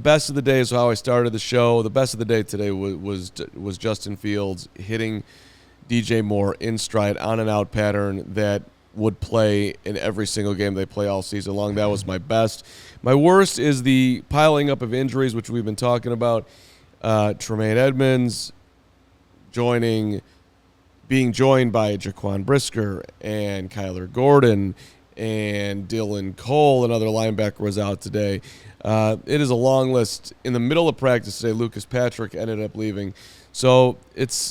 best of the day is how I started the show. The best of the day today was Justin Fields hitting DJ Moore in stride on an out pattern that would play in every single game they play all season long. That was my best. My worst is the piling up of injuries, which we've been talking about. Tremaine Edmonds being joined by Jaquan Brisker and Kyler Gordon and Dylan Cole, another linebacker, was out today. It is a long list. In the middle of practice today, Lucas Patrick ended up leaving. So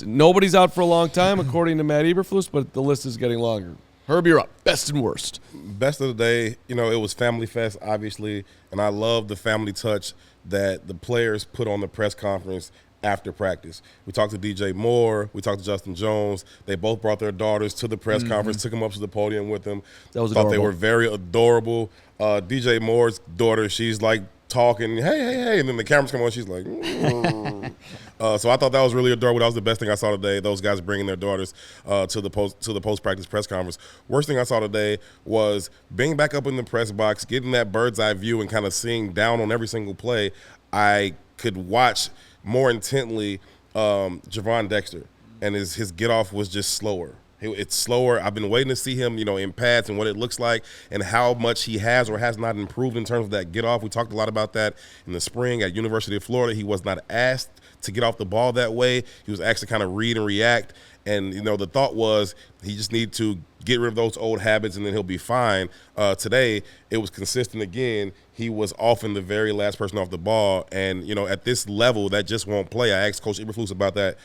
nobody's out for a long time, according to Matt Eberflus, but the list is getting longer. Herb, you're up. Best and worst. Best of the day, it was Family Fest, obviously, and I love the family touch that the players put on the press conference after practice. We talked to DJ Moore. We talked to Justin Jones. They both brought their daughters to the press conference, took them up to the podium with them. That was Thought adorable. they were very adorable. DJ Moore's daughter, she's like talking, hey, and then the cameras come on, she's like, so I thought that was really adorable. That was the best thing I saw today, those guys bringing their daughters to the post-practice press conference. Worst thing I saw today was being back up in the press box, getting that bird's eye view and kind of seeing down on every single play. I could watch more intently Gervon Dexter, and his get-off was just slower. It's slower. I've been waiting to see him, in pads and what it looks like and how much he has or has not improved in terms of that get-off. We talked a lot about that in the spring at University of Florida. He was not asked to get off the ball that way. He was asked to kind of read and react. And, the thought was he just needed to get rid of those old habits and then he'll be fine. Today, it was consistent again. He was often the very last person off the ball. And, at this level, that just won't play. I asked Coach Eberflus about that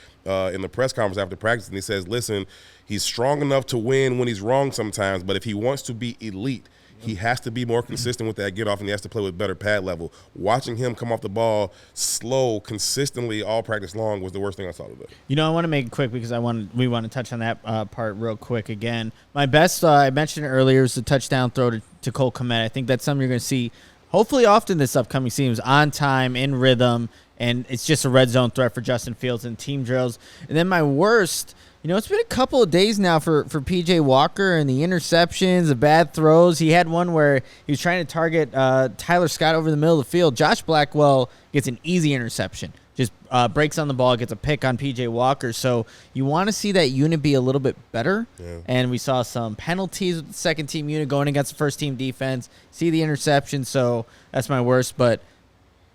in the press conference after practice, and he says, listen, he's strong enough to win when he's wrong sometimes, but if he wants to be elite, he has to be more consistent with that get-off, and he has to play with better pad level. Watching him come off the ball slow, consistently all practice long was the worst thing I saw today. I want to make it quick because we want to touch on that part real quick again. My best, I mentioned it earlier, is the touchdown throw to Cole Kmet. I think that's something you're going to see hopefully often this upcoming season, on time, in rhythm, and it's just a red zone threat for Justin Fields and team drills. And then my worst, it's been a couple of days now for P.J. Walker and the interceptions, the bad throws. He had one where he was trying to target Tyler Scott over the middle of the field. Josh Blackwell gets an easy interception, just breaks on the ball, gets a pick on P.J. Walker. So you want to see that unit be a little bit better. Yeah. And we saw some penalties with the second-team unit going against the first-team defense. See the interception, so that's my worst. But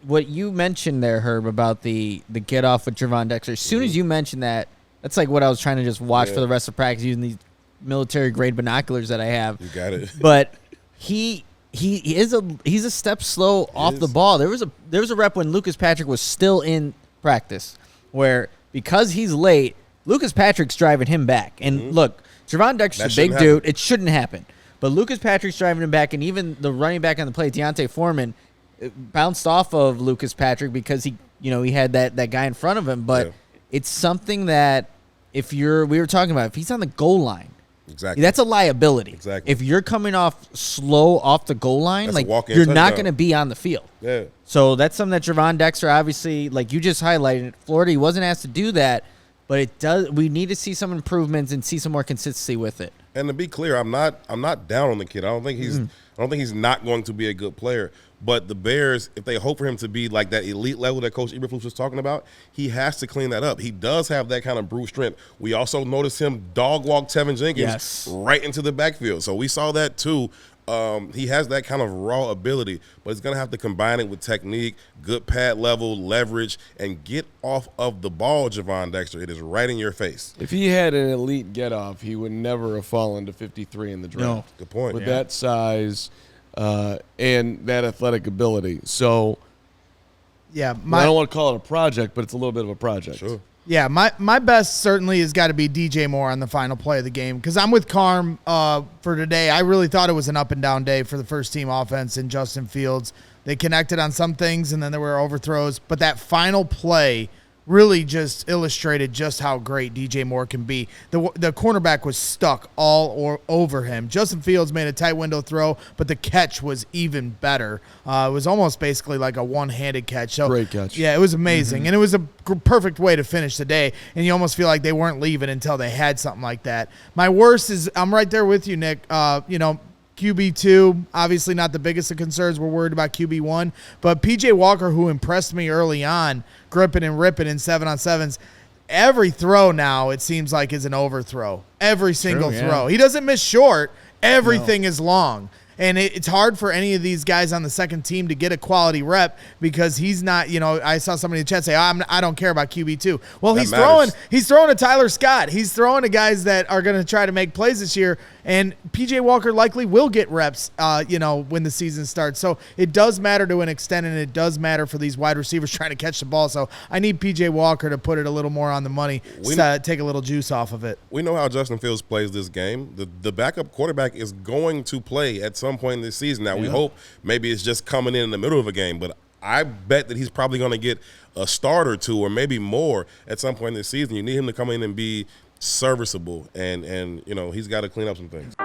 what you mentioned there, Herb, about the get-off with Gervon Dexter, as soon as you mentioned that, that's like what I was trying to just watch for the rest of practice using these military-grade binoculars that I have. You got it. But he's a step slow off the ball. There was a rep when Lucas Patrick was still in practice where because he's late, Lucas Patrick's driving him back. And look, Gervon Dexter's a big dude. It shouldn't happen. But Lucas Patrick's driving him back, and even the running back on the play, Deontay Foreman, bounced off of Lucas Patrick because he had that guy in front of him. But it's something that we were talking about, if he's on the goal line, exactly, that's a liability. Exactly. If you're coming off slow off the goal line, that's you're not going to be on the field. Yeah. So that's something that Gervon Dexter, obviously, like you just highlighted, Florida, he wasn't asked to do that, but it does. We need to see some improvements and see some more consistency with it. And to be clear, I'm not down on the kid. I don't think he's not going to be a good player. But the Bears, if they hope for him to be like that elite level that Coach Eberflus was talking about, he has to clean that up. He does have that kind of brute strength. We also noticed him dog walk Tevin Jenkins right into the backfield. So we saw that too. He has that kind of raw ability, but he's going to have to combine it with technique, good pad level, leverage, and get off of the ball, Gervon Dexter. It is right in your face. If he had an elite get-off, he would never have fallen to 53 in the draft. No. Good point. With that size and that athletic ability. So yeah, I don't want to call it a project, but it's a little bit of a project. Sure. Yeah, my best certainly has got to be DJ Moore on the final play of the game because I'm with Carm for today. I really thought it was an up-and-down day for the first-team offense and Justin Fields. They connected on some things, and then there were overthrows. But that final play really just illustrated just how great DJ Moore can be. The cornerback was stuck all over him. Justin Fields made a tight window throw, but the catch was even better. It was almost basically like a one-handed catch. So, great catch. Yeah, it was amazing. And it was a perfect way to finish the day, and you almost feel like they weren't leaving until they had something like that. My worst is I'm right there with you, Nick. QB2, obviously not the biggest of concerns. We're worried about QB1. But P.J. Walker, who impressed me early on, gripping and ripping in 7-on-7s, every throw now, it seems like, is an overthrow. Every single throw. He doesn't miss short. Everything is long. And it's hard for any of these guys on the second team to get a quality rep because he's not, I saw somebody in the chat say, I don't care about QB2. Well, he's throwing to Tyler Scott. He's throwing to guys that are going to try to make plays this year. And P.J. Walker likely will get reps, when the season starts. So it does matter to an extent, and it does matter for these wide receivers trying to catch the ball. So I need P.J. Walker to put it a little more on the money, take a little juice off of it. We know how Justin Fields plays this game. The backup quarterback is going to play at some point in this season. Now, we hope maybe it's just coming in the middle of a game, but I bet that he's probably going to get a start or two or maybe more at some point in this season. You need him to come in and be serviceable, and he's got to clean up some things.